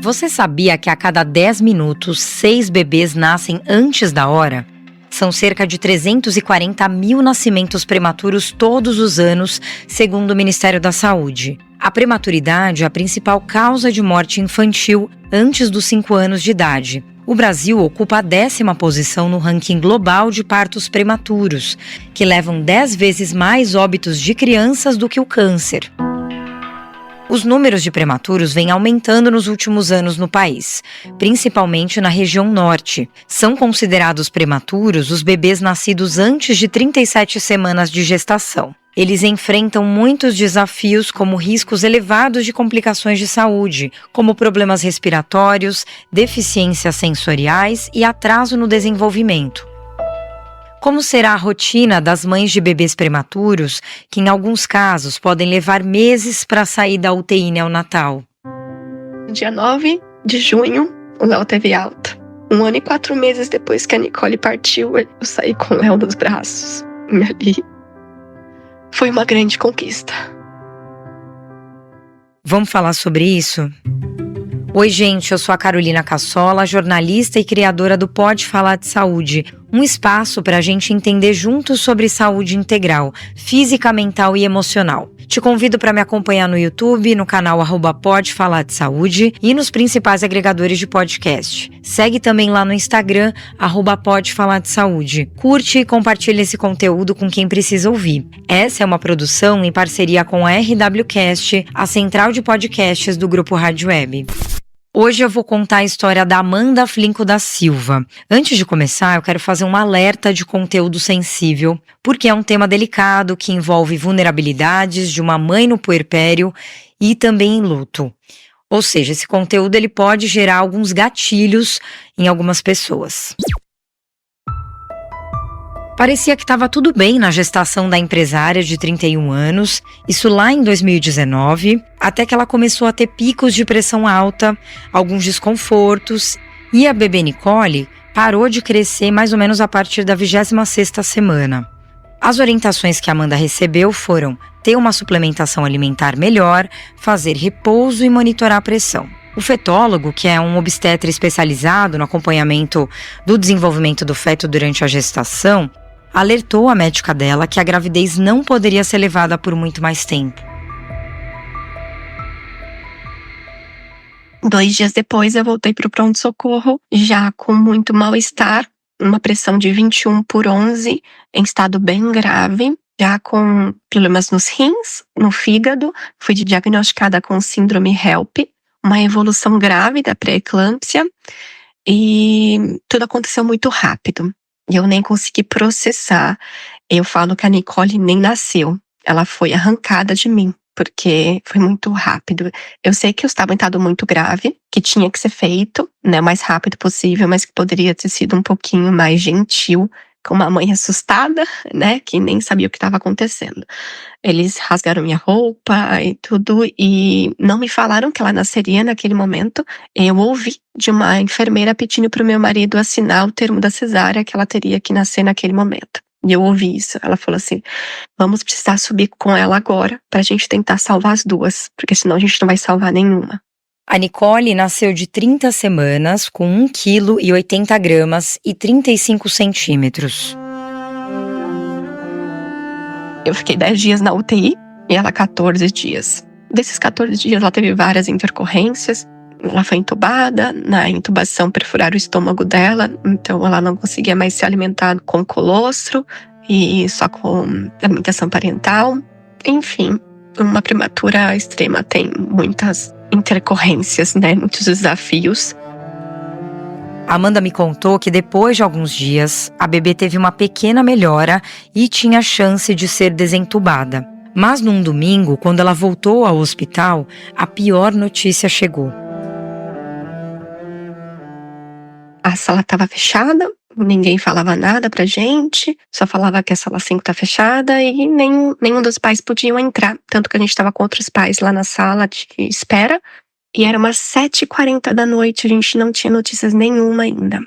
Você sabia que a cada 10 minutos, 6 bebês nascem antes da hora? São cerca de 340 mil nascimentos prematuros todos os anos, segundo o Ministério da Saúde. A prematuridade é a principal causa de morte infantil antes dos 5 anos de idade. O Brasil ocupa a 10ª posição no ranking global de partos prematuros, que levam 10 vezes mais óbitos de crianças do que o câncer. Os números de prematuros vêm aumentando nos últimos anos no país, principalmente na região norte. São considerados prematuros os bebês nascidos antes de 37 semanas de gestação. Eles enfrentam muitos desafios, como riscos elevados de complicações de saúde, como problemas respiratórios, deficiências sensoriais e atraso no desenvolvimento. Como será a rotina das mães de bebês prematuros, que em alguns casos podem levar meses para sair da UTI neonatal? Dia 9 de junho, o Léo teve alta. 1 ano e 4 meses depois que a Nicole partiu, eu saí com o Léo nos braços. E ali foi uma grande conquista. Vamos falar sobre isso? Oi, gente, eu sou a Carolina Cassola, jornalista e criadora do Pode Falar de Saúde, um espaço para a gente entender juntos sobre saúde integral, física, mental e emocional. Te convido para me acompanhar no YouTube, no canal @Pode Falar de Saúde e nos principais agregadores de podcast. Segue também lá no Instagram, @Pode Falar de Saúde. Curte e compartilha esse conteúdo com quem precisa ouvir. Essa é uma produção em parceria com a RWCast, a central de podcasts do Grupo Rádio Web. Hoje eu vou contar a história da Amanda Flinco da Silva. Antes de começar, eu quero fazer um alerta de conteúdo sensível, porque é um tema delicado que envolve vulnerabilidades de uma mãe no puerpério e também em luto. Ou seja, esse conteúdo ele pode gerar alguns gatilhos em algumas pessoas. Parecia que estava tudo bem na gestação da empresária de 31 anos, isso lá em 2019, até que ela começou a ter picos de pressão alta, alguns desconfortos, e a bebê Nicole parou de crescer mais ou menos a partir da 26ª semana. As orientações que a Amanda recebeu foram ter uma suplementação alimentar melhor, fazer repouso e monitorar a pressão. O fetólogo, que é um obstetra especializado no acompanhamento do desenvolvimento do feto durante a gestação, alertou a médica dela que a gravidez não poderia ser levada por muito mais tempo. 2 dias depois, eu voltei para o pronto-socorro, já com muito mal-estar, uma pressão de 21/11, em estado bem grave, já com problemas nos rins, no fígado. Fui diagnosticada com síndrome HELP, uma evolução grave da pré-eclâmpsia, e tudo aconteceu muito rápido. Eu nem consegui processar. Eu falo que a Nicole nem nasceu. Ela foi arrancada de mim, porque foi muito rápido. Eu sei que eu estava em estado muito grave, que tinha que ser feito, né, o mais rápido possível, mas que poderia ter sido um pouquinho mais gentil, com uma mãe assustada, né, que nem sabia o que estava acontecendo. Eles rasgaram minha roupa e tudo, e não me falaram que ela nasceria naquele momento. Eu ouvi de uma enfermeira pedindo para o meu marido assinar o termo da cesárea, que ela teria que nascer naquele momento. E eu ouvi isso. Ela falou assim: vamos precisar subir com ela agora pra gente tentar salvar as duas, porque senão a gente não vai salvar nenhuma. A Nicole nasceu de 30 semanas, com 1,80 kg e 35 centímetros. Eu fiquei 10 dias na UTI e ela 14 dias. Desses 14 dias ela teve várias intercorrências. Ela foi entubada, na intubação perfuraram o estômago dela, então ela não conseguia mais se alimentar com colostro e só com alimentação parental. Enfim, uma prematura extrema tem muitas intercorrências, né? Muitos desafios. Amanda me contou que depois de alguns dias, a bebê teve uma pequena melhora e tinha chance de ser desentubada. Mas num domingo, quando ela voltou ao hospital, a pior notícia chegou. A sala estava fechada, ninguém falava nada pra gente, só falava que a sala 5 tá fechada e nenhum dos pais podiam entrar. Tanto que a gente estava com outros pais lá na sala de espera. E era umas 7h40 da noite, a gente não tinha notícias nenhuma ainda.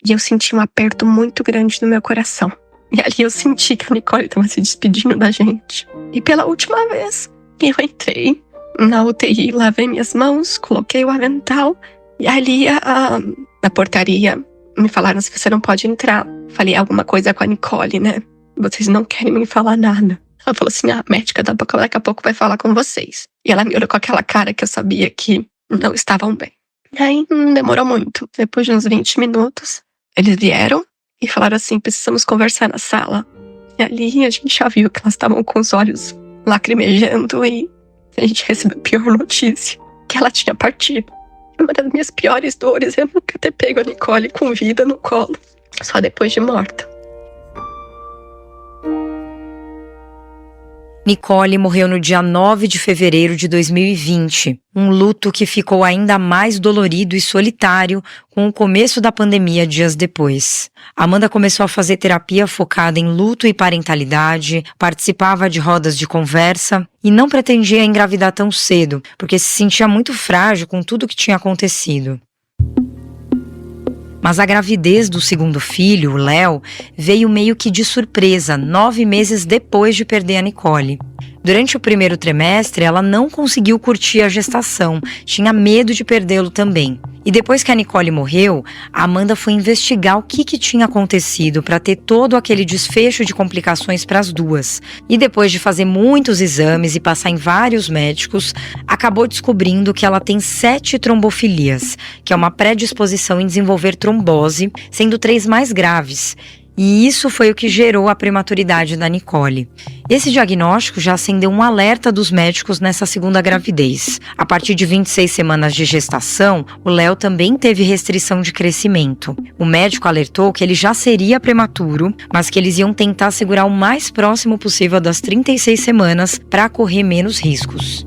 E eu senti um aperto muito grande no meu coração. E ali eu senti que a Nicole estava se despedindo da gente. E pela última vez, eu entrei na UTI, lavei minhas mãos, coloquei o avental E ali na portaria me falaram assim, você não pode entrar. Falei alguma coisa com a Nicole, né? Vocês não querem me falar nada. Ela falou assim, a médica daqui a pouco vai falar com vocês. E ela me olhou com aquela cara que eu sabia que não estavam bem. E aí não demorou muito. Depois de uns 20 minutos, eles vieram e falaram assim, precisamos conversar na sala. E ali a gente já viu que elas estavam com os olhos lacrimejando e a gente recebeu a pior notícia, que ela tinha partido. Uma das minhas piores dores é nunca ter pego a Nicole com vida no colo, só depois de morta. Nicole morreu no dia 9 de fevereiro de 2020, um luto que ficou ainda mais dolorido e solitário com o começo da pandemia dias depois. Amanda começou a fazer terapia focada em luto e parentalidade, participava de rodas de conversa e não pretendia engravidar tão cedo, porque se sentia muito frágil com tudo que tinha acontecido. Mas a gravidez do segundo filho, o Léo, veio meio que de surpresa, 9 meses depois de perder a Nicole. Durante o primeiro trimestre, ela não conseguiu curtir a gestação, tinha medo de perdê-lo também. E depois que a Nicole morreu, a Amanda foi investigar o que tinha acontecido para ter todo aquele desfecho de complicações para as duas. E depois de fazer muitos exames e passar em vários médicos, acabou descobrindo que ela tem 7 trombofilias, que é uma predisposição em desenvolver trombose, sendo 3 mais graves. E isso foi o que gerou a prematuridade da Nicole. Esse diagnóstico já acendeu um alerta dos médicos nessa segunda gravidez. A partir de 26 semanas de gestação, o Léo também teve restrição de crescimento. O médico alertou que ele já seria prematuro, mas que eles iam tentar segurar o mais próximo possível das 36 semanas para correr menos riscos.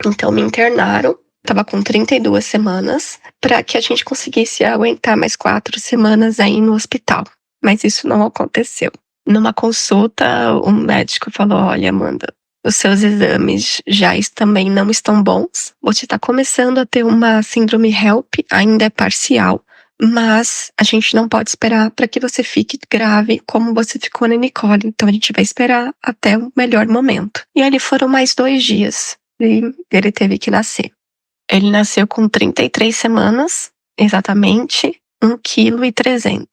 Então me internaram. Tava com 32 semanas, para que a gente conseguisse aguentar mais 4 semanas aí no hospital. Mas isso não aconteceu. Numa consulta, o médico falou, olha, Amanda, os seus exames também não estão bons. Você está começando a ter uma síndrome HELP, ainda é parcial, mas a gente não pode esperar para que você fique grave como você ficou na Nicole. Então a gente vai esperar até o melhor momento. E ali foram mais 2 dias e ele teve que nascer. Ele nasceu com 33 semanas, exatamente, 1,3 kg.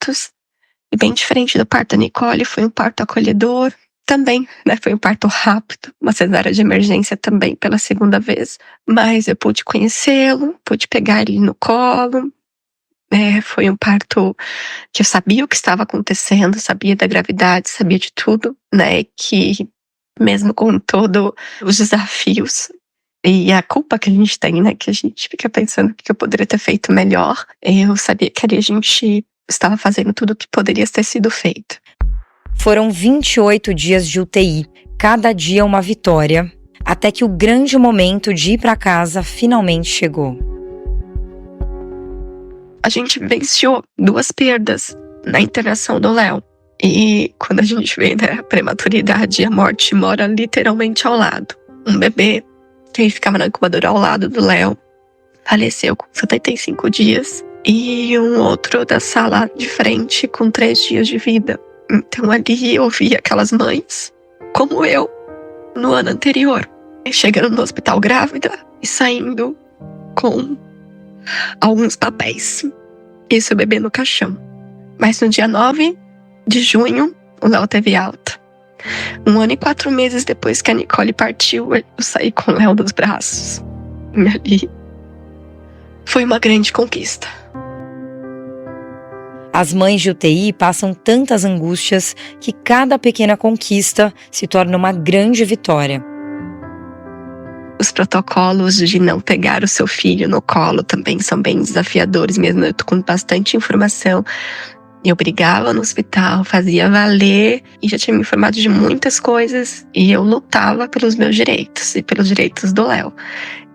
E bem diferente do parto da Nicole, foi um parto acolhedor também, né? Foi um parto rápido, uma cesárea de emergência também pela segunda vez. Mas eu pude conhecê-lo, pude pegar ele no colo. Foi um parto que eu sabia o que estava acontecendo, sabia da gravidade, sabia de tudo, né? Que mesmo com todos os desafios, e a culpa que a gente tem, né? Que a gente fica pensando o que eu poderia ter feito melhor. Eu sabia que ali a gente estava fazendo tudo o que poderia ter sido feito. Foram 28 dias de UTI, cada dia uma vitória, até que o grande momento de ir para casa finalmente chegou. A gente venceu 2 perdas na internação do Léo. E quando a gente vê, né, a prematuridade, a morte mora literalmente ao lado. Um bebê que ficava na incubadora ao lado do Léo faleceu com 75 dias. E um outro da sala de frente com 3 dias de vida. Então ali eu vi aquelas mães, como eu, no ano anterior, chegando no hospital grávida e saindo com alguns papéis. Isso, o bebê no caixão. Mas no dia 9 de junho, o Léo teve alta. 1 ano e 4 meses depois que a Nicole partiu, eu saí com o Léo nos braços. E ali foi uma grande conquista. As mães de UTI passam tantas angústias que cada pequena conquista se torna uma grande vitória. Os protocolos de não pegar o seu filho no colo também são bem desafiadores, mesmo eu tô com bastante informação. Eu brigava no hospital, fazia valer e já tinha me informado de muitas coisas e eu lutava pelos meus direitos e pelos direitos do Léo.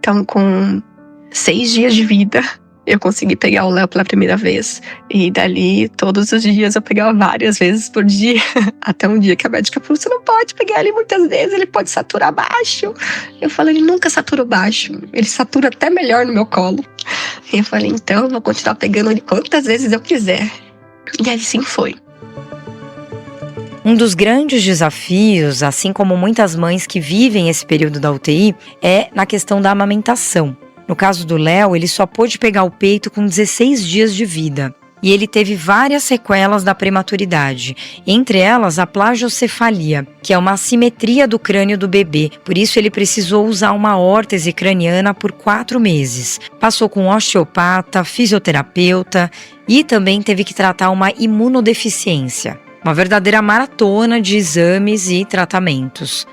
Então, com 6 dias de vida, eu consegui pegar o Léo pela primeira vez. E dali, todos os dias, eu pegava várias vezes por dia. Até um dia que a médica falou, você não pode pegar ele muitas vezes, ele pode saturar baixo. Eu falei, ele nunca saturou baixo, ele satura até melhor no meu colo. E eu falei, então eu vou continuar pegando ele quantas vezes eu quiser. E assim foi. Um dos grandes desafios, assim como muitas mães que vivem esse período da UTI, é na questão da amamentação. No caso do Léo, ele só pôde pegar o peito com 16 dias de vida. E ele teve várias sequelas da prematuridade, entre elas a plagiocefalia, que é uma assimetria do crânio do bebê. Por isso ele precisou usar uma órtese craniana por 4 meses. Passou com osteopata, fisioterapeuta e também teve que tratar uma imunodeficiência. Uma verdadeira maratona de exames e tratamentos.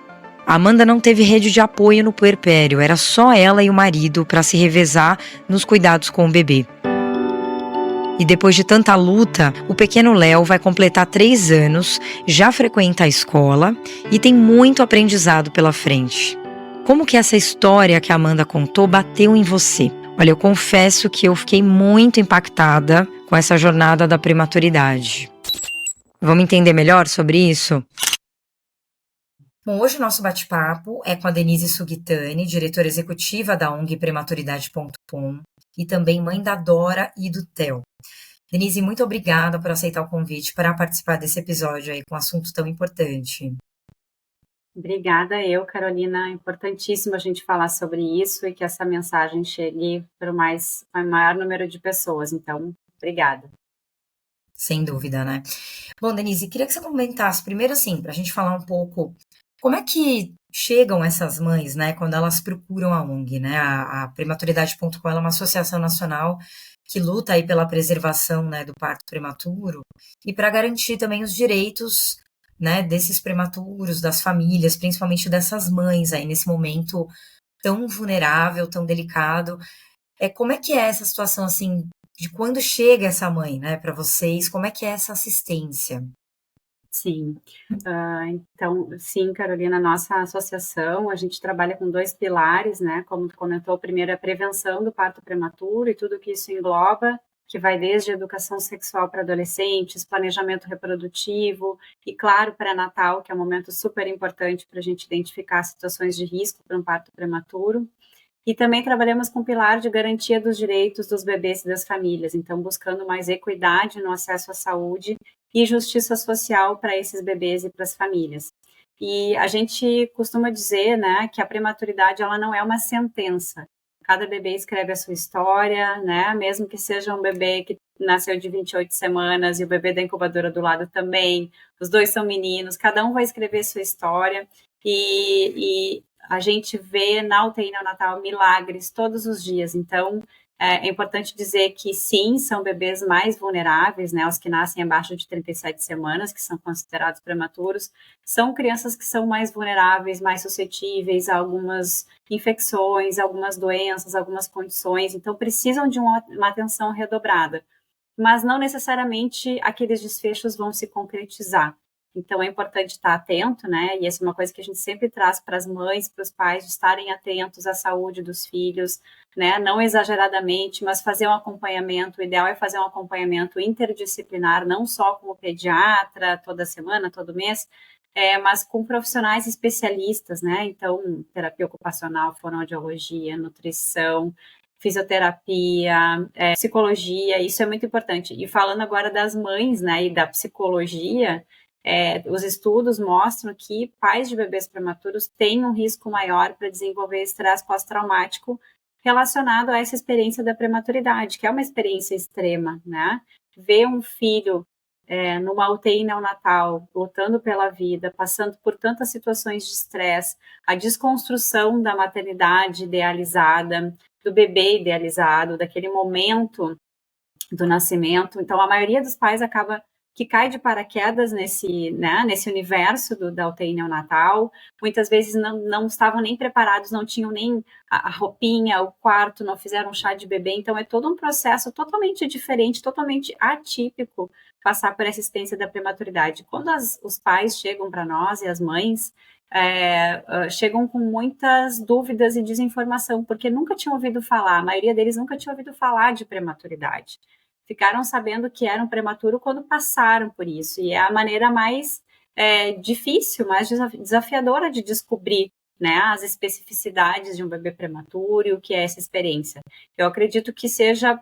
A Amanda não teve rede de apoio no puerpério, era só ela e o marido para se revezar nos cuidados com o bebê. E depois de tanta luta, o pequeno Léo vai completar 3 anos, já frequenta a escola e tem muito aprendizado pela frente. Como que essa história que a Amanda contou bateu em você? Olha, eu confesso que eu fiquei muito impactada com essa jornada da prematuridade. Vamos entender melhor sobre isso? Bom, hoje o nosso bate-papo é com a Denise Sugitani, diretora executiva da ONG Prematuridade.com e também mãe da Dora e do Theo. Denise, muito obrigada por aceitar o convite para participar desse episódio aí com um assunto tão importante. Obrigada eu, Carolina. É importantíssimo a gente falar sobre isso e que essa mensagem chegue para o maior número de pessoas. Então, obrigada. Sem dúvida, né? Bom, Denise, queria que você comentasse primeiro assim, para a gente falar um pouco como é que chegam essas mães, né, quando elas procuram a ONG, né? A Prematuridade.com é uma associação nacional que luta aí pela preservação, né, do parto prematuro e para garantir também os direitos, né, desses prematuros, das famílias, principalmente dessas mães aí nesse momento tão vulnerável, tão delicado. Como é que é essa situação assim de quando chega essa mãe, né, para vocês? Como é que é essa assistência? Sim, então, sim, Carolina, nossa associação, a gente trabalha com 2 pilares, né, como tu comentou, o primeiro é a prevenção do parto prematuro e tudo que isso engloba, que vai desde educação sexual para adolescentes, planejamento reprodutivo e, claro, pré-natal, que é um momento super importante para a gente identificar situações de risco para um parto prematuro. E também trabalhamos com o pilar de garantia dos direitos dos bebês e das famílias, então buscando mais equidade no acesso à saúde e justiça social para esses bebês e para as famílias. E a gente costuma dizer, né, que a prematuridade ela não é uma sentença. Cada bebê escreve a sua história, né, mesmo que seja um bebê que nasceu de 28 semanas e o bebê da incubadora do lado também, os 2 são meninos, cada um vai escrever sua história e a gente vê na UTI neonatal milagres todos os dias. Então, é importante dizer que sim, são bebês mais vulneráveis, né, os que nascem abaixo de 37 semanas, que são considerados prematuros, são crianças que são mais vulneráveis, mais suscetíveis a algumas infecções, algumas doenças, algumas condições, então precisam de uma atenção redobrada. Mas não necessariamente aqueles desfechos vão se concretizar. Então, é importante estar atento, né? E essa é uma coisa que a gente sempre traz para as mães, para os pais, de estarem atentos à saúde dos filhos, né? Não exageradamente, mas fazer um acompanhamento. O ideal é fazer um acompanhamento interdisciplinar, não só com o pediatra, toda semana, todo mês, mas com profissionais especialistas, né? Então, terapia ocupacional, fonoaudiologia, nutrição, fisioterapia, psicologia, isso é muito importante. E falando agora das mães, né, e da psicologia, os estudos mostram que pais de bebês prematuros têm um risco maior para desenvolver estresse pós-traumático relacionado a essa experiência da prematuridade, que é uma experiência extrema, né? Ver um filho numa UTI neonatal, lutando pela vida, passando por tantas situações de estresse, a desconstrução da maternidade idealizada, do bebê idealizado, daquele momento do nascimento. Então, a maioria dos pais acaba que cai de paraquedas nesse universo da UTI neonatal, muitas vezes não estavam nem preparados, não tinham nem a roupinha, o quarto, não fizeram chá de bebê, então é todo um processo totalmente diferente, totalmente atípico passar por essa assistência da prematuridade. Quando os pais chegam para nós e as mães, chegam com muitas dúvidas e desinformação, porque nunca tinham ouvido falar, a maioria deles nunca tinha ouvido falar de prematuridade. Ficaram sabendo que eram prematuro quando passaram por isso, e é a maneira mais difícil, mais desafiadora de descobrir, né, as especificidades de um bebê prematuro e o que é essa experiência. Eu acredito que seja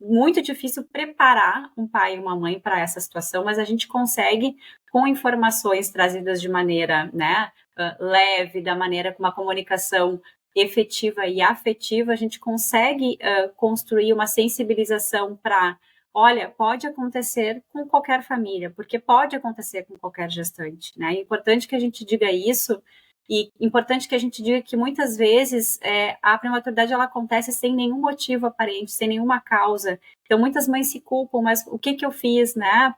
muito difícil preparar um pai e uma mãe para essa situação, mas a gente consegue, com informações trazidas de maneira, né, leve, da maneira com uma comunicação efetiva e afetiva, a gente consegue construir uma sensibilização para, olha, pode acontecer com qualquer família, porque pode acontecer com qualquer gestante, né? É importante que a gente diga isso, e importante que a gente diga que muitas vezes a prematuridade ela acontece sem nenhum motivo aparente, sem nenhuma causa. Então muitas mães se culpam, mas o que eu fiz, né?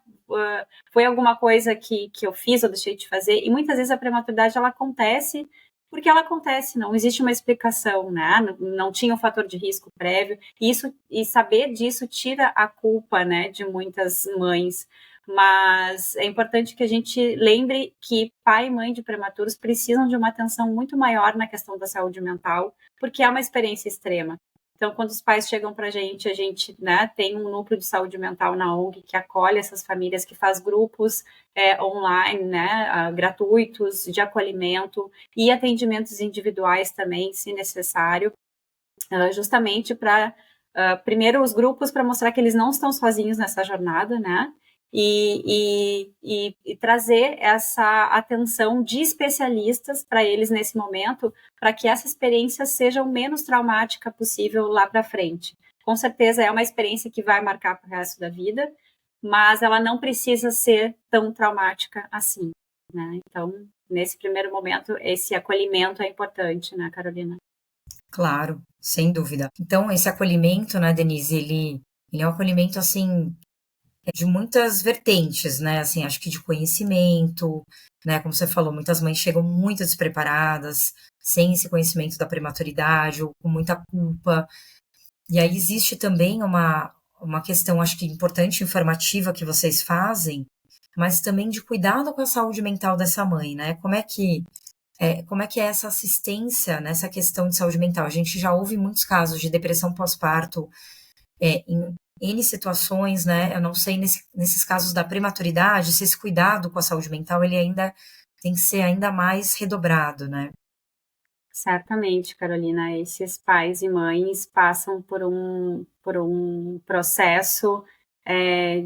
Foi alguma coisa que eu fiz ou deixei de fazer? E muitas vezes a prematuridade ela acontece porque ela acontece, não existe uma explicação, né? Não tinha um fator de risco prévio. E saber disso tira a culpa, né, de muitas mães. Mas é importante que a gente lembre que pai e mãe de prematuros precisam de uma atenção muito maior na questão da saúde mental, porque é uma experiência extrema. Então, quando os pais chegam para a gente, né, tem um núcleo de saúde mental na ONG que acolhe essas famílias, que faz grupos online, né, gratuitos de acolhimento e atendimentos individuais também, se necessário, justamente para, primeiro, os grupos para mostrar que eles não estão sozinhos nessa jornada, né, e trazer essa atenção de especialistas para eles nesse momento, para que essa experiência seja o menos traumática possível lá para frente. Com certeza é uma experiência que vai marcar para o resto da vida, mas ela não precisa ser tão traumática assim, né? Então, nesse primeiro momento, esse acolhimento é importante, né, Carolina? Claro, sem dúvida. Então, esse acolhimento, né, Denise, ele é um acolhimento, assim, de muitas vertentes, né, assim, acho que de conhecimento, né, como você falou, muitas mães chegam muito despreparadas, sem esse conhecimento da prematuridade, ou com muita culpa, e aí existe também uma questão, acho que importante, informativa que vocês fazem, mas também de cuidado com a saúde mental dessa mãe, né, como é que é essa assistência nessa questão de saúde mental? A gente já ouve muitos casos de depressão pós-parto, em N situações, né? Eu não sei nesses casos da prematuridade, se esse cuidado com a saúde mental ele ainda tem que ser ainda mais redobrado, né? Certamente, Carolina, esses pais e mães passam por um processo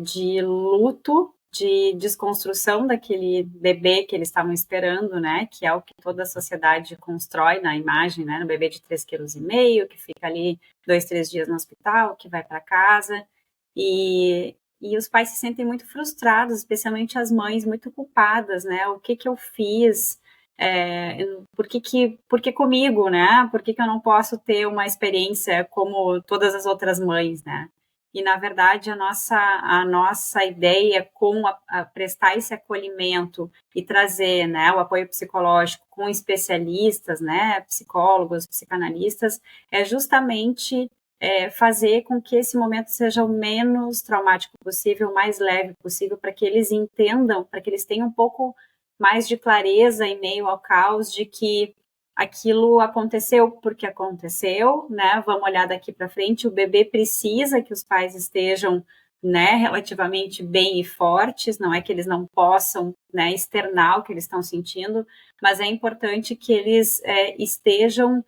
de luto, de desconstrução daquele bebê que eles estavam esperando, né? Que é o que toda a sociedade constrói na imagem, né? No bebê de 3,5 kg, que fica ali 2, 3 dias no hospital, que vai para casa. E os pais se sentem muito frustrados, especialmente as mães, muito culpadas, né? O que eu fiz? Por que comigo, né? Por que eu não posso ter uma experiência como todas as outras mães, né? E, na verdade, a nossa ideia com a prestar esse acolhimento e trazer, né, o apoio psicológico com especialistas, né, psicólogos, psicanalistas, é justamente fazer com que esse momento seja o menos traumático possível, o mais leve possível, para que eles entendam, para que eles tenham um pouco mais de clareza em meio ao caos de que aquilo aconteceu porque aconteceu, né? Vamos olhar daqui para frente. O bebê precisa que os pais estejam, né, relativamente bem e fortes. Não é que eles não possam, né, externar o que eles estão sentindo, mas é importante que eles estejam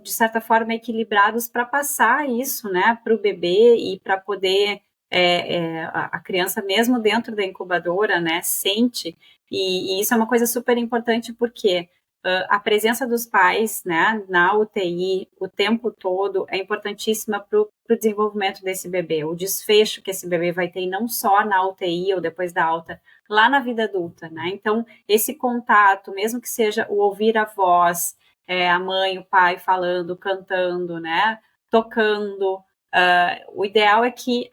de certa forma equilibrados para passar isso, né, para o bebê e para poder a criança mesmo dentro da incubadora, né, sente. E isso é uma coisa super importante porque a presença dos pais, né, na UTI o tempo todo é importantíssima para o desenvolvimento desse bebê, o desfecho que esse bebê vai ter, não só na UTI ou depois da alta, lá na vida adulta, né? Então, esse contato, mesmo que seja o ouvir a voz, a mãe, o pai falando, cantando, né, tocando, o ideal é que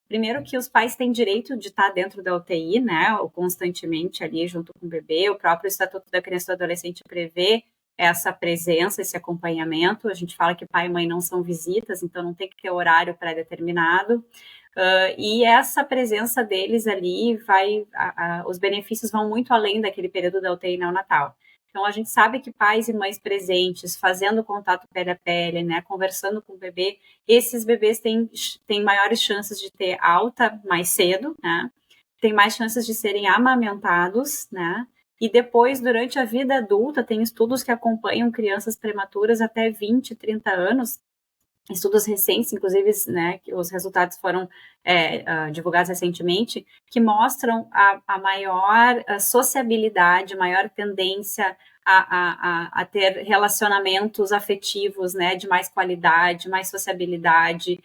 primeiro que os pais têm direito de estar dentro da UTI, né, ou constantemente ali junto com o bebê, o próprio Estatuto da Criança e do Adolescente prevê essa presença, esse acompanhamento. A gente fala que pai e mãe não são visitas, então não tem que ter horário pré-determinado. E essa presença deles ali os benefícios vão muito além daquele período da UTI neonatal. Então, a gente sabe que pais e mães presentes, fazendo contato pele a pele, né, conversando com o bebê, esses bebês têm maiores chances de ter alta mais cedo, né, tem mais chances de serem amamentados, né, e depois, durante a vida adulta, tem estudos que acompanham crianças prematuras até 20, 30 anos, estudos recentes, inclusive, né, que os resultados foram divulgados recentemente, que mostram a maior sociabilidade, maior tendência a ter relacionamentos afetivos, né, de mais qualidade, mais sociabilidade,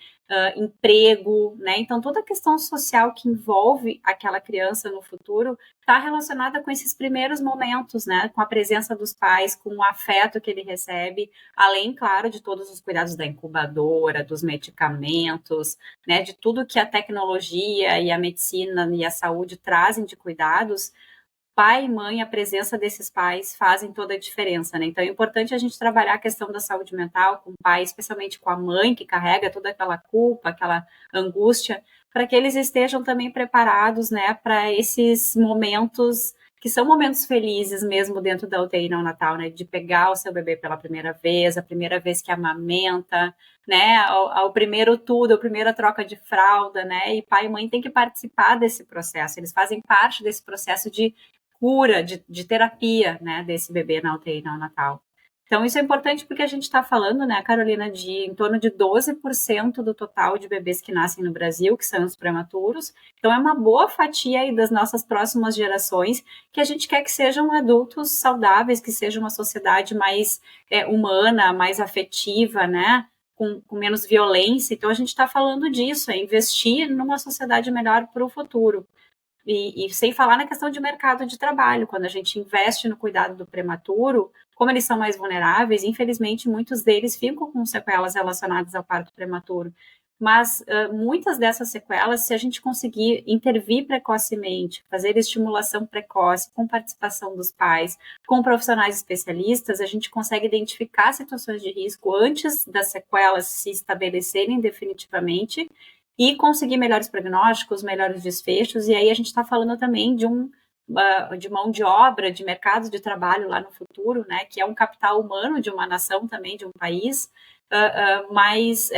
emprego, né? Então, toda a questão social que envolve aquela criança no futuro está relacionada com esses primeiros momentos, né? Com a presença dos pais, com o afeto que ele recebe, além, claro, de todos os cuidados da incubadora, dos medicamentos, né? De tudo que a tecnologia e a medicina e a saúde trazem de cuidados. Pai e mãe, a presença desses pais fazem toda a diferença, né? Então é importante a gente trabalhar a questão da saúde mental com o pai, especialmente com a mãe, que carrega toda aquela culpa, aquela angústia, para que eles estejam também preparados, né, para esses momentos que são momentos felizes mesmo dentro da UTI neonatal, né, de pegar o seu bebê pela primeira vez, a primeira vez que amamenta, né, ao primeiro tudo, a primeira troca de fralda, né, e pai e mãe têm que participar desse processo, eles fazem parte desse processo de cura, de terapia, né, desse bebê na UTI neonatal. Então, isso é importante porque a gente está falando, né, Carolina, de em torno de 12% do total de bebês que nascem no Brasil, que são os prematuros. Então, é uma boa fatia aí das nossas próximas gerações que a gente quer que sejam adultos saudáveis, que seja uma sociedade mais humana, mais afetiva, né, com menos violência. Então, a gente está falando disso, é investir numa sociedade melhor para o futuro. E sem falar na questão de mercado de trabalho, quando a gente investe no cuidado do prematuro, como eles são mais vulneráveis, infelizmente muitos deles ficam com sequelas relacionadas ao parto prematuro. Mas muitas dessas sequelas, se a gente conseguir intervir precocemente, fazer estimulação precoce, com participação dos pais, com profissionais especialistas, a gente consegue identificar situações de risco antes das sequelas se estabelecerem definitivamente e conseguir melhores prognósticos, melhores desfechos, e aí a gente está falando também de mão de obra, de mercado de trabalho lá no futuro, né, que é um capital humano de uma nação também, de um país, mais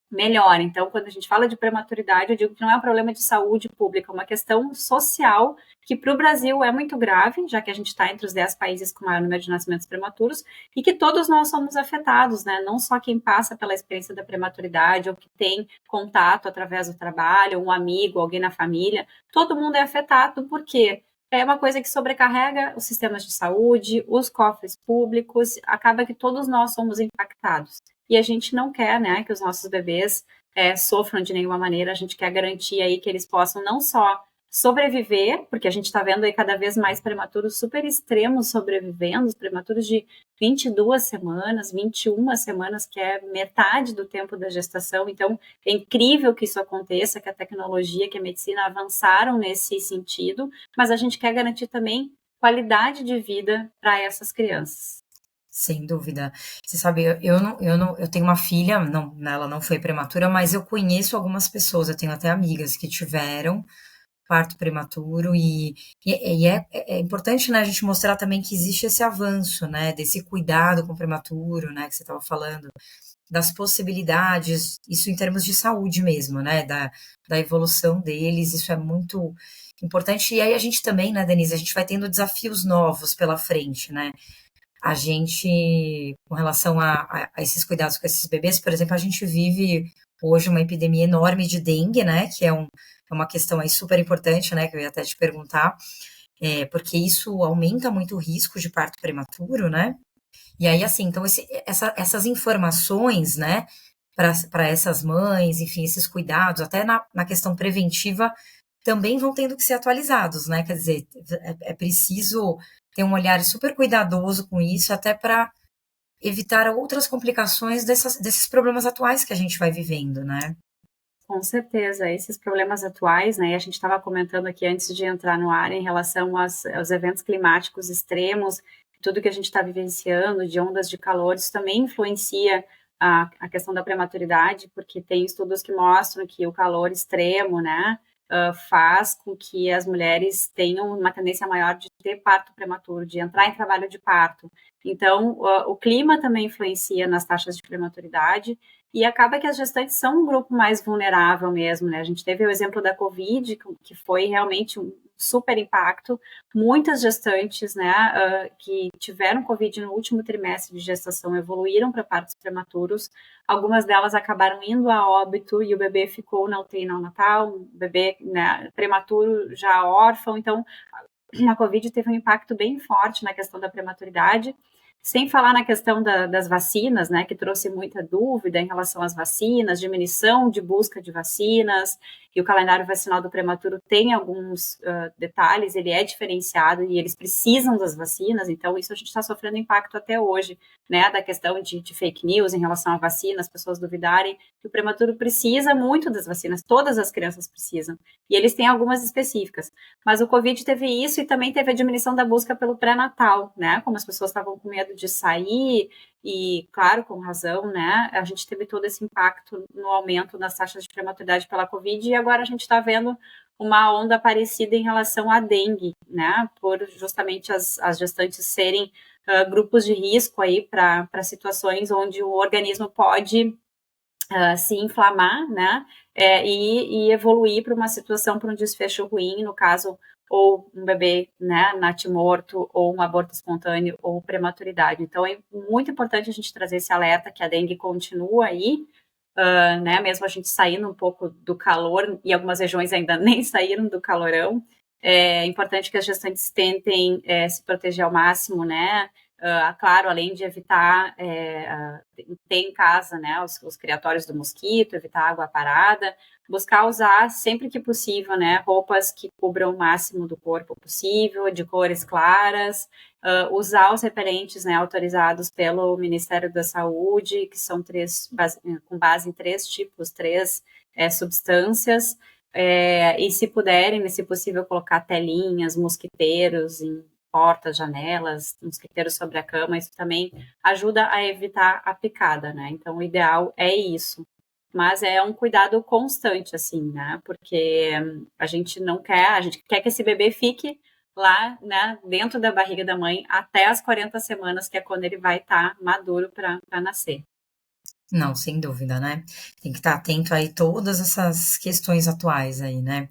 melhor. Então, quando a gente fala de prematuridade, eu digo que não é um problema de saúde pública, é uma questão social que para o Brasil é muito grave, já que a gente está entre os 10 países com maior número de nascimentos prematuros, e que todos nós somos afetados, né? Não só quem passa pela experiência da prematuridade ou que tem contato através do trabalho, um amigo, alguém na família, todo mundo é afetado porque é uma coisa que sobrecarrega os sistemas de saúde, os cofres públicos, acaba que todos nós somos impactados. E a gente não quer, né, que os nossos bebês sofram de nenhuma maneira, a gente quer garantir aí que eles possam não só sobreviver, porque a gente está vendo aí cada vez mais prematuros super extremos sobrevivendo, os prematuros de 22 semanas, 21 semanas, que é metade do tempo da gestação. Então, é incrível que isso aconteça, que a tecnologia, que a medicina avançaram nesse sentido, mas a gente quer garantir também qualidade de vida para essas crianças. Sem dúvida. Você sabe, eu tenho uma filha, não, ela não foi prematura, mas eu conheço algumas pessoas, eu tenho até amigas que tiveram parto prematuro e é importante, né, a gente mostrar também que existe esse avanço, né, desse cuidado com o prematuro, né, que você estava falando, das possibilidades, isso em termos de saúde mesmo, né, da evolução deles, isso é muito importante. E aí a gente também, né, Denise, a gente vai tendo desafios novos pela frente, né, a gente, com relação a esses cuidados com esses bebês, por exemplo, a gente vive hoje uma epidemia enorme de dengue, né, que é uma questão aí super importante, né, que eu ia até te perguntar, porque isso aumenta muito o risco de parto prematuro, né, e aí, assim, então essas informações, né, para essas mães, enfim, esses cuidados, até na questão preventiva, também vão tendo que ser atualizados, né, quer dizer, é preciso ter um olhar super cuidadoso com isso, até para evitar outras complicações desses problemas atuais que a gente vai vivendo, né? Com certeza, esses problemas atuais, né, a gente estava comentando aqui antes de entrar no ar em relação aos eventos climáticos extremos, tudo que a gente está vivenciando, de ondas de calor, isso também influencia a questão da prematuridade, porque tem estudos que mostram que o calor extremo, né, faz com que as mulheres tenham uma tendência maior de ter parto prematuro, de entrar em trabalho de parto. Então, o clima também influencia nas taxas de prematuridade, e acaba que as gestantes são um grupo mais vulnerável mesmo, né? A gente teve o exemplo da Covid, que foi realmente um super impacto. Muitas gestantes, né, que tiveram Covid no último trimestre de gestação evoluíram para partos prematuros. Algumas delas acabaram indo a óbito e o bebê ficou na UTI neonatal, um bebê, né, prematuro já órfão. Então, a Covid teve um impacto bem forte na questão da prematuridade, sem falar na questão das vacinas, né, que trouxe muita dúvida em relação às vacinas, diminuição de busca de vacinas, e o calendário vacinal do prematuro tem alguns detalhes, ele é diferenciado e eles precisam das vacinas, então isso a gente está sofrendo impacto até hoje, né, da questão de fake news em relação à vacina, as pessoas duvidarem que o prematuro precisa muito das vacinas, todas as crianças precisam, e eles têm algumas específicas, mas o Covid teve isso e também teve a diminuição da busca pelo pré-natal, né, como as pessoas estavam com medo de sair, e claro, com razão, né, a gente teve todo esse impacto no aumento das taxas de prematuridade pela Covid, e agora a gente está vendo uma onda parecida em relação à dengue, né, por justamente as gestantes serem grupos de risco aí para situações onde o organismo pode se inflamar, né, e evoluir para uma situação, para um desfecho ruim, no caso, ou um bebê, né, natimorto, ou um aborto espontâneo, ou prematuridade. Então, é muito importante a gente trazer esse alerta que a dengue continua aí, né, mesmo a gente saindo um pouco do calor, e algumas regiões ainda nem saíram do calorão, é importante que as gestantes tentem se proteger ao máximo, né, claro, além de evitar ter em casa, né, os criatórios do mosquito, evitar água parada, buscar usar sempre que possível, né, roupas que cubram o máximo do corpo possível, de cores claras, usar os repelentes, né, autorizados pelo Ministério da Saúde, que são com base em três substâncias, e se puderem, se possível, colocar telinhas, mosquiteiros em portas, janelas, mosquiteiros sobre a cama, isso também ajuda a evitar a picada, né? Então, o ideal é isso. Mas é um cuidado constante, assim, né? Porque a gente quer que esse bebê fique lá, né, dentro da barriga da mãe até as 40 semanas, que é quando ele vai estar maduro para nascer. Não, sem dúvida, né? Tem que estar atento aí todas essas questões atuais aí, né?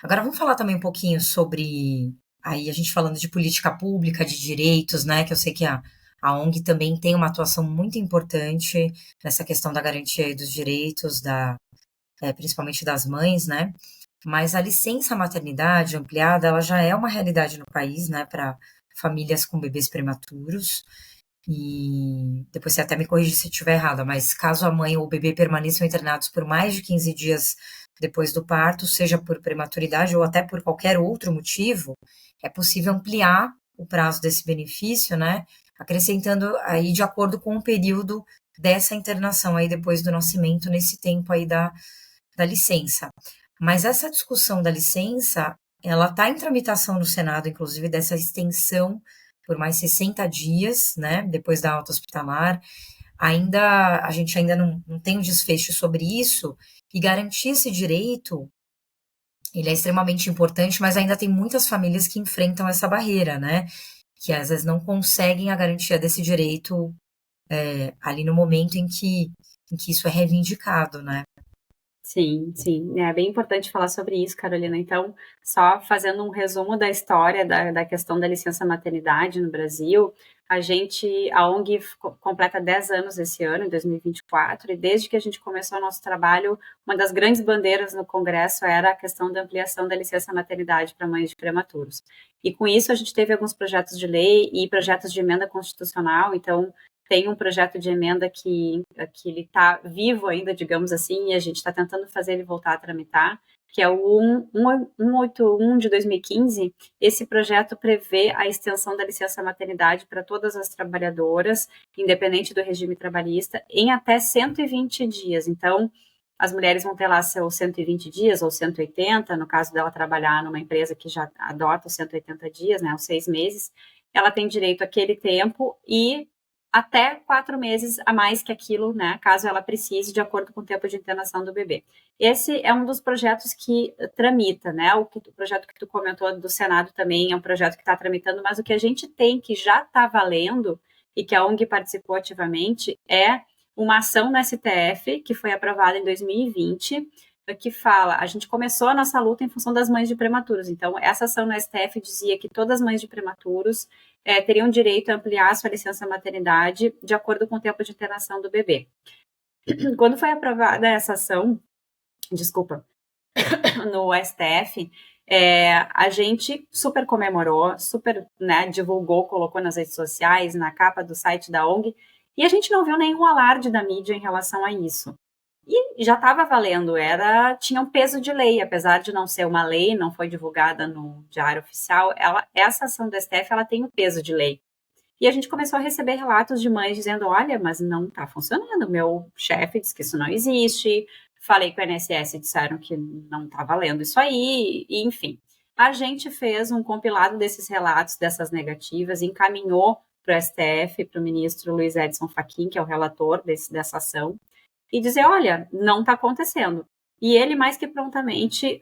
Agora vamos falar também um pouquinho sobre, aí a gente falando de política pública, de direitos, né? Que eu sei que a ONG também tem uma atuação muito importante nessa questão da garantia aí dos direitos, principalmente das mães, né? Mas a licença maternidade ampliada, ela já é uma realidade no país, né? Para famílias com bebês prematuros. E depois você até me corrige se eu estiver errada, mas caso a mãe ou o bebê permaneçam internados por mais de 15 dias depois do parto, seja por prematuridade ou até por qualquer outro motivo, é possível ampliar o prazo desse benefício, né? Acrescentando aí de acordo com o período dessa internação aí depois do nascimento, nesse tempo aí da licença. Mas essa discussão da licença, ela está em tramitação no Senado, inclusive, dessa extensão por mais 60 dias, né, depois da alta hospitalar. A gente ainda não tem um desfecho sobre isso, e garantir esse direito, ele é extremamente importante, mas ainda tem muitas famílias que enfrentam essa barreira, né, que às vezes não conseguem a garantia desse direito ali no momento em que isso é reivindicado, né. Sim, sim. É bem importante falar sobre isso, Carolina. Então, só fazendo um resumo da história da questão da licença maternidade no Brasil, a ONG completa 10 anos esse ano, em 2024, e desde que a gente começou o nosso trabalho, uma das grandes bandeiras no Congresso era a questão da ampliação da licença maternidade para mães de prematuros. E com isso a gente teve alguns projetos de lei e projetos de emenda constitucional, então tem um projeto de emenda que ele está vivo ainda, digamos assim, e a gente está tentando fazer ele voltar a tramitar, que é o 181 de 2015. Esse projeto prevê a extensão da licença maternidade para todas as trabalhadoras, independente do regime trabalhista, em até 120 dias. Então, as mulheres vão ter lá seus 120 dias ou 180, no caso dela trabalhar numa empresa que já adota os 180 dias, né, os 6 meses, ela tem direito àquele tempo e até 4 meses a mais que aquilo, né, caso ela precise, de acordo com o tempo de internação do bebê. Esse é um dos projetos que tramita, né, o projeto que tu comentou do Senado também é um projeto que está tramitando, mas o que a gente tem que já está valendo e que a ONG participou ativamente é uma ação no STF, que foi aprovada em 2020, que fala, a gente começou a nossa luta em função das mães de prematuros, então essa ação no STF dizia que todas as mães de prematuros teriam direito a ampliar a sua licença maternidade de acordo com o tempo de internação do bebê. Quando foi aprovada essa ação, desculpa, no STF, A gente super comemorou, super, né, divulgou, colocou nas redes sociais, na capa do site da ONG, e a gente não viu nenhum alarde da mídia em relação a isso. E já estava valendo, tinha um peso de lei, apesar de não ser uma lei, não foi divulgada no Diário Oficial, essa ação do STF ela tem um peso de lei. E a gente começou a receber relatos de mães dizendo, olha, mas não está funcionando, meu chefe diz que isso não existe, falei com o INSS, disseram que não está valendo isso aí, e, enfim. A gente fez um compilado desses relatos, dessas negativas, encaminhou para o STF, para o ministro Luiz Edson Fachin, que é o relator dessa ação, e dizer, olha, não está acontecendo. E ele, mais que prontamente,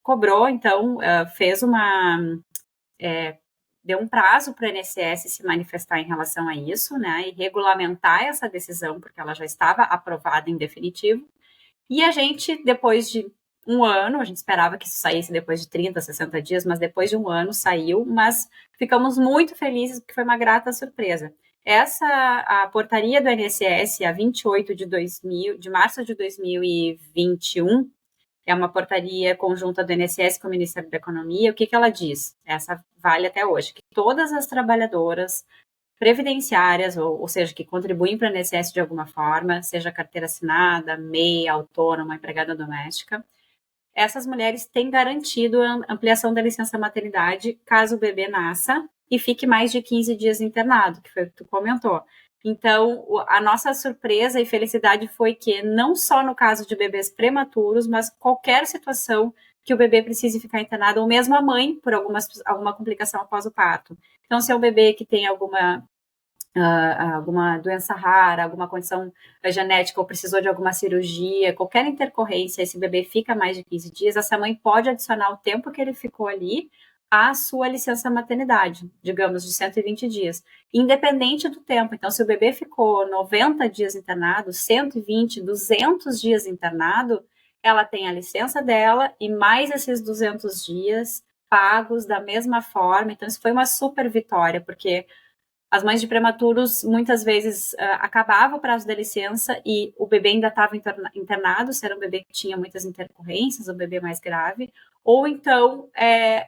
cobrou, então, fez deu um prazo para o INSS se manifestar em relação a isso, né, e regulamentar essa decisão, porque ela já estava aprovada em definitivo. E a gente, depois de um ano, a gente esperava que isso saísse depois de 30, 60 dias, mas depois de um ano saiu, mas ficamos muito felizes porque foi uma grata surpresa. A portaria do INSS, a 28 de março de 2021, é uma portaria conjunta do INSS com o Ministério da Economia. O que ela diz? Essa vale até hoje, que todas as trabalhadoras previdenciárias, ou seja, que contribuem para o INSS de alguma forma, seja carteira assinada, MEI, autônoma, empregada doméstica, essas mulheres têm garantido a ampliação da licença maternidade caso o bebê nasça e fique mais de 15 dias internado, que foi o que tu comentou. Então, a nossa surpresa e felicidade foi que, não só no caso de bebês prematuros, mas qualquer situação que o bebê precise ficar internado, ou mesmo a mãe, por alguma complicação após o parto. Então, se é um bebê que tem alguma doença rara, alguma condição genética ou precisou de alguma cirurgia, qualquer intercorrência, esse bebê fica mais de 15 dias, essa mãe pode adicionar o tempo que ele ficou ali à sua licença maternidade, digamos, de 120 dias, independente do tempo. Então, se o bebê ficou 90 dias internado, 120, 200 dias internado, ela tem a licença dela e mais esses 200 dias pagos da mesma forma. Então, isso foi uma super vitória, porque as mães de prematuros, muitas vezes, acabava o prazo da licença e o bebê ainda estava internado, se era um bebê que tinha muitas intercorrências, um bebê mais grave, ou então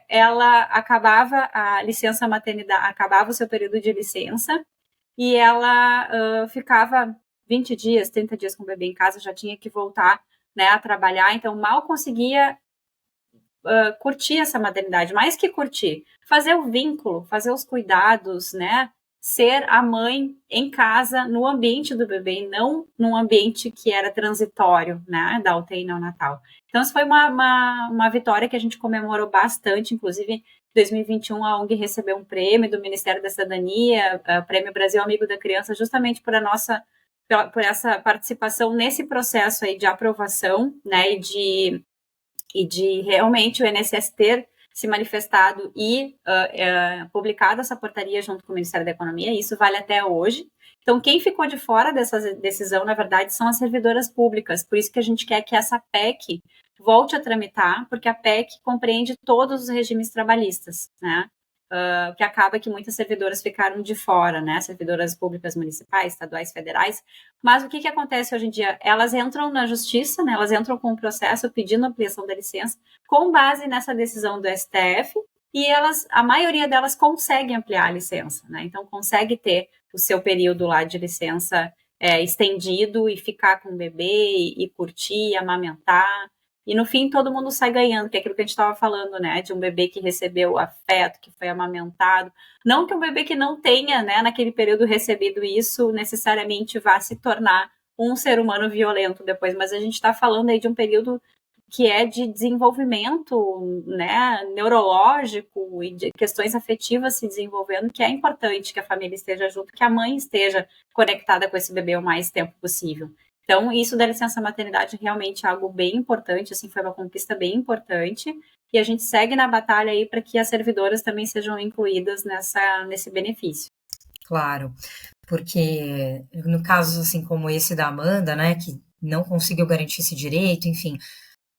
ela acabava a licença maternidade, acabava o seu período de licença e ela ficava 20 dias, 30 dias com o bebê em casa, já tinha que voltar, né, a trabalhar, então mal conseguia curtir essa maternidade, mais que curtir, fazer o vínculo, fazer os cuidados, né, ser a mãe em casa, no ambiente do bebê, e não num ambiente que era transitório, né, da UTI neonatal. Então, isso foi uma vitória que a gente comemorou bastante, inclusive, em 2021, a ONG recebeu um prêmio do Ministério da Cidadania, o Prêmio Brasil Amigo da Criança, justamente por essa participação nesse processo aí de aprovação, né, e de realmente o INSS ter se manifestado e publicado essa portaria junto com o Ministério da Economia, e isso vale até hoje. Então, quem ficou de fora dessa decisão, na verdade, são as servidoras públicas, por isso que a gente quer que essa PEC volte a tramitar, porque a PEC compreende todos os regimes trabalhistas, né? Que acaba que muitas servidoras ficaram de fora, né? Servidoras públicas municipais, estaduais, federais. Mas o que acontece hoje em dia? Elas entram na justiça, né? Elas entram com um processo pedindo ampliação da licença, com base nessa decisão do STF, e a maioria delas consegue ampliar a licença, né? Então, consegue ter o seu período lá de licença estendido e ficar com o bebê e curtir, amamentar. E no fim todo mundo sai ganhando, que é aquilo que a gente estava falando, né? De um bebê que recebeu afeto, que foi amamentado. Não que um bebê que não tenha, né, naquele período recebido isso, necessariamente vá se tornar um ser humano violento depois, mas a gente está falando aí de um período que é de desenvolvimento, né, neurológico e de questões afetivas se desenvolvendo, que é importante que a família esteja junto, que a mãe esteja conectada com esse bebê o mais tempo possível. Então, isso da licença maternidade realmente é algo bem importante, assim, foi uma conquista bem importante, e a gente segue na batalha aí para que as servidoras também sejam incluídas nesse benefício. Claro, porque no caso, assim, como esse da Amanda, né, que não conseguiu garantir esse direito, enfim,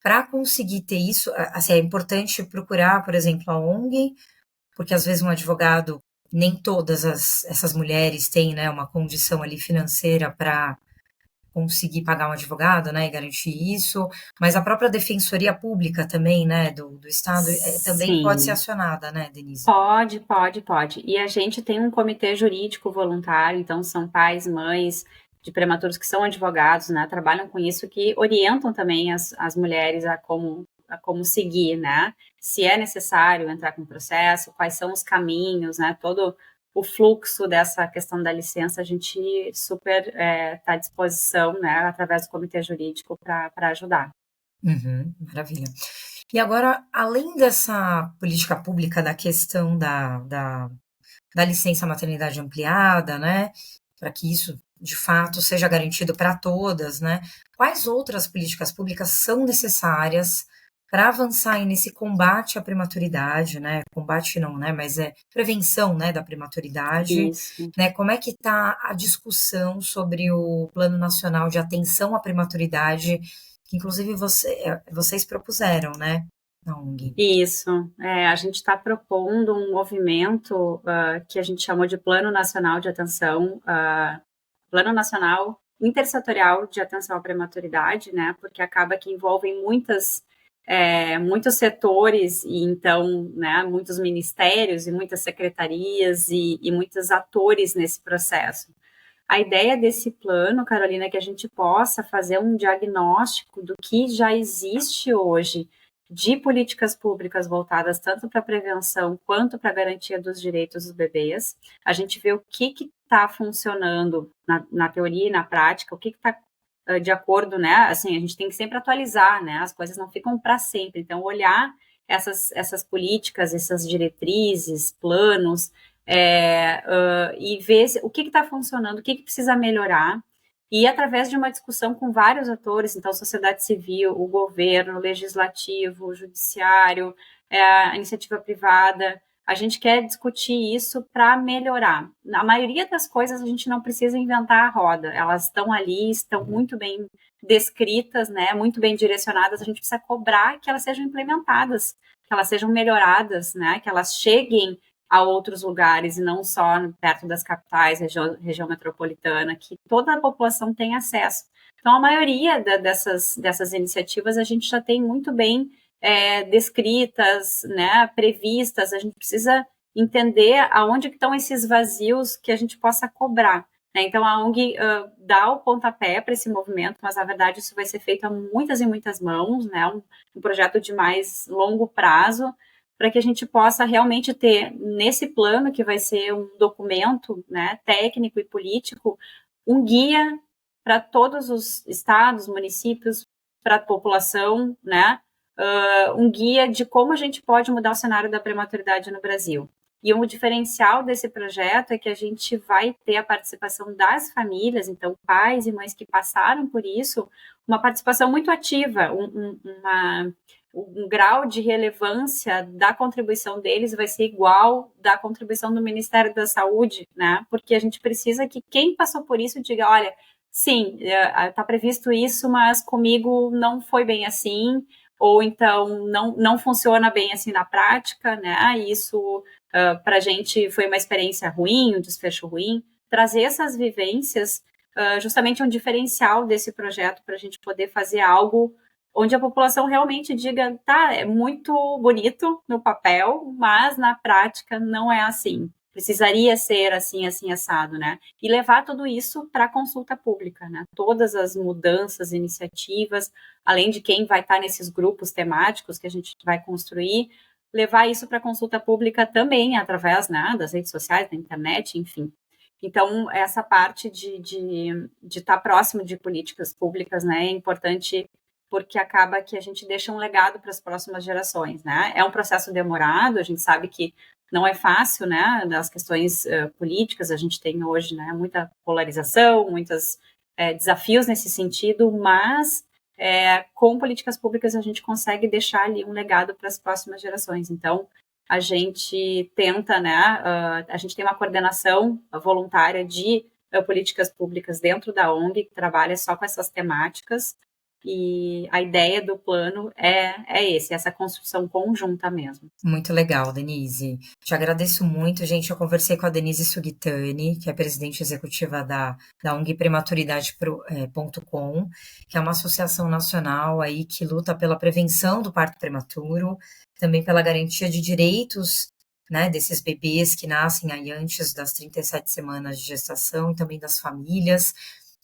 para conseguir ter isso, assim, é importante procurar, por exemplo, a ONG, porque às vezes um advogado, nem todas essas mulheres têm, né, uma condição ali financeira para conseguir pagar um advogado, né, e garantir isso, mas a própria Defensoria Pública também, né, do Estado, também pode ser Sim. acionada, né, Denise? Pode. E a gente tem um comitê jurídico voluntário, então são pais, mães de prematuros que são advogados, né, trabalham com isso, que orientam também as mulheres a como seguir, né, se é necessário entrar com o processo, quais são os caminhos, né, todo o fluxo dessa questão da licença, a gente super está à disposição, né, através do comitê jurídico para ajudar. Maravilha. E agora, além dessa política pública da questão da licença maternidade ampliada, né, para que isso de fato seja garantido para todas, né, quais outras políticas públicas são necessárias para avançar aí nesse combate à prematuridade, né, combate não, né, mas prevenção, né, da prematuridade, Isso. né, como é que está a discussão sobre o Plano Nacional de Atenção à Prematuridade, que inclusive vocês propuseram, né, na ONG? Isso, a gente está propondo um movimento que a gente chamou de Plano Nacional de Atenção, Plano Nacional Intersetorial de Atenção à Prematuridade, né, porque acaba que envolvem muitos setores e então, né, muitos ministérios e muitas secretarias e muitos atores nesse processo. A ideia desse plano, Carolina, é que a gente possa fazer um diagnóstico do que já existe hoje de políticas públicas voltadas tanto para a prevenção quanto para a garantia dos direitos dos bebês. A gente vê o que está funcionando na teoria e na prática, o que está de acordo, né? Assim, a gente tem que sempre atualizar, né? As coisas não ficam para sempre. Então, olhar essas políticas, essas diretrizes, planos, e ver o que está funcionando, o que precisa melhorar, e através de uma discussão com vários atores, então sociedade civil, o governo, o legislativo, o judiciário, a iniciativa privada, a gente quer discutir isso para melhorar. A maioria das coisas a gente não precisa inventar a roda, elas estão ali, estão muito bem descritas, né, muito bem direcionadas, a gente precisa cobrar que elas sejam implementadas, que elas sejam melhoradas, né, que elas cheguem a outros lugares e não só perto das capitais, região metropolitana, que toda a população tem acesso. Então, a maioria dessas iniciativas a gente já tem muito bem descritas, né, previstas, a gente precisa entender aonde que estão esses vazios que a gente possa cobrar. Né? Então, a ONG dá o pontapé para esse movimento, mas, na verdade, isso vai ser feito a muitas e muitas mãos, né? Um projeto de mais longo prazo, para que a gente possa realmente ter, nesse plano, que vai ser um documento, né, técnico e político, um guia para todos os estados, municípios, para a população, né, um guia de como a gente pode mudar o cenário da prematuridade no Brasil. E o diferencial desse projeto é que a gente vai ter a participação das famílias, então pais e mães que passaram por isso, uma participação muito ativa, um grau de relevância da contribuição deles vai ser igual da contribuição do Ministério da Saúde, né? Porque a gente precisa que quem passou por isso diga, olha, sim, está previsto isso, mas comigo não foi bem assim, ou então não funciona bem assim na prática, né? Isso para a gente foi uma experiência ruim, um desfecho ruim. Trazer essas vivências justamente é um diferencial desse projeto para a gente poder fazer algo onde a população realmente diga, tá, é muito bonito no papel, mas na prática não é assim. Precisaria ser assim, assim, assado, né? E levar tudo isso para a consulta pública, né? Todas as mudanças, iniciativas, além de quem vai estar nesses grupos temáticos que a gente vai construir, levar isso para a consulta pública também, através, né, das redes sociais, da internet, enfim. Então, essa parte de estar próximo de políticas públicas, né, é importante porque acaba que a gente deixa um legado para as próximas gerações, né? É um processo demorado, a gente sabe que não é fácil, né? Das questões políticas, a gente tem hoje, né, muita polarização, muitos desafios nesse sentido, mas com políticas públicas a gente consegue deixar ali um legado para as próximas gerações. Então, a gente tenta, né? A gente tem uma coordenação voluntária de políticas públicas dentro da ONG que trabalha só com essas temáticas. e a ideia do plano é essa construção conjunta mesmo. Muito legal, Denise. Te agradeço muito, gente. Eu conversei com a Denise Sugitani, que é presidente executiva da ONG Prematuridade.com, que é uma associação nacional aí que luta pela prevenção do parto prematuro, também pela garantia de direitos, né, desses bebês que nascem aí antes das 37 semanas de gestação e também das famílias.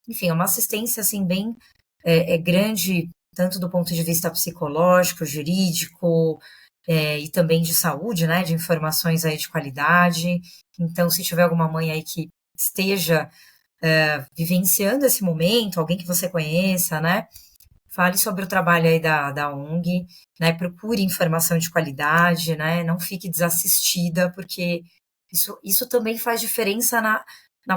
Enfim, é uma assistência assim bem grande, tanto do ponto de vista psicológico, jurídico, e também de saúde, né, de informações aí de qualidade. Então, se tiver alguma mãe aí que esteja vivenciando esse momento, alguém que você conheça, né, fale sobre o trabalho aí da ONG, né, procure informação de qualidade, né, não fique desassistida, porque isso também faz diferença na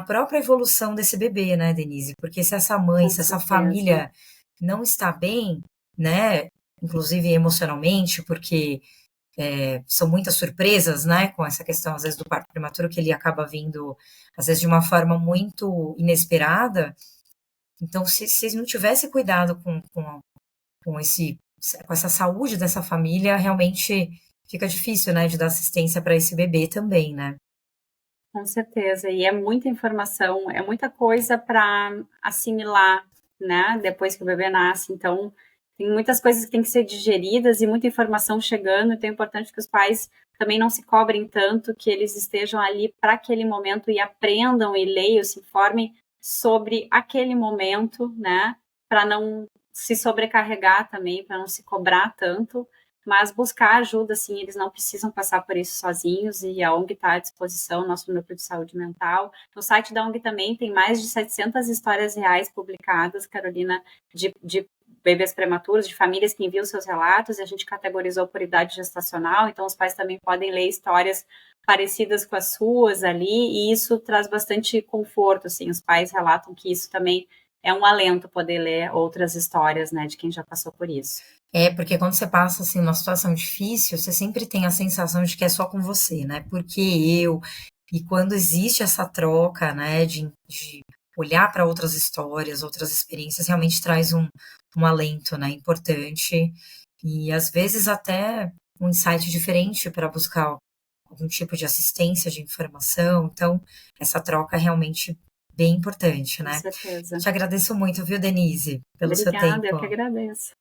própria evolução desse bebê, né, Denise? Porque se essa mãe, Com se essa certeza. família não está bem, né, inclusive emocionalmente, porque são muitas surpresas, né, com essa questão, às vezes, do parto prematuro, que ele acaba vindo, às vezes, de uma forma muito inesperada. Então, se não tivesse cuidado com essa saúde dessa família, realmente fica difícil, né, de dar assistência para esse bebê também, né? Com certeza, e é muita informação, é muita coisa para assimilar, né, depois que o bebê nasce. Então, tem muitas coisas que têm que ser digeridas e muita informação chegando. Então, é importante que os pais também não se cobrem tanto, que eles estejam ali para aquele momento e aprendam e leiam, se informem sobre aquele momento, né, para não se sobrecarregar também, para não se cobrar tanto, mas buscar ajuda, assim, eles não precisam passar por isso sozinhos, e a ONG está à disposição, nosso núcleo de saúde mental. No site da ONG também tem mais de 700 histórias reais publicadas, Carolina, de bebês prematuros, de famílias que enviam seus relatos, e a gente categorizou por idade gestacional, então os pais também podem ler histórias parecidas com as suas ali, e isso traz bastante conforto, assim, os pais relatam que isso também é um alento poder ler outras histórias, né, de quem já passou por isso. Porque quando você passa, assim, uma situação difícil, você sempre tem a sensação de que é só com você, né? Porque eu. E quando existe essa troca, né, de olhar para outras histórias, outras experiências, realmente traz um alento, né, importante. E às vezes até um insight diferente para buscar algum tipo de assistência, de informação. Então, essa troca é realmente bem importante, Com né? certeza. Te agradeço muito, viu, Denise, pelo seu Obrigada, eu que tempo. agradeço.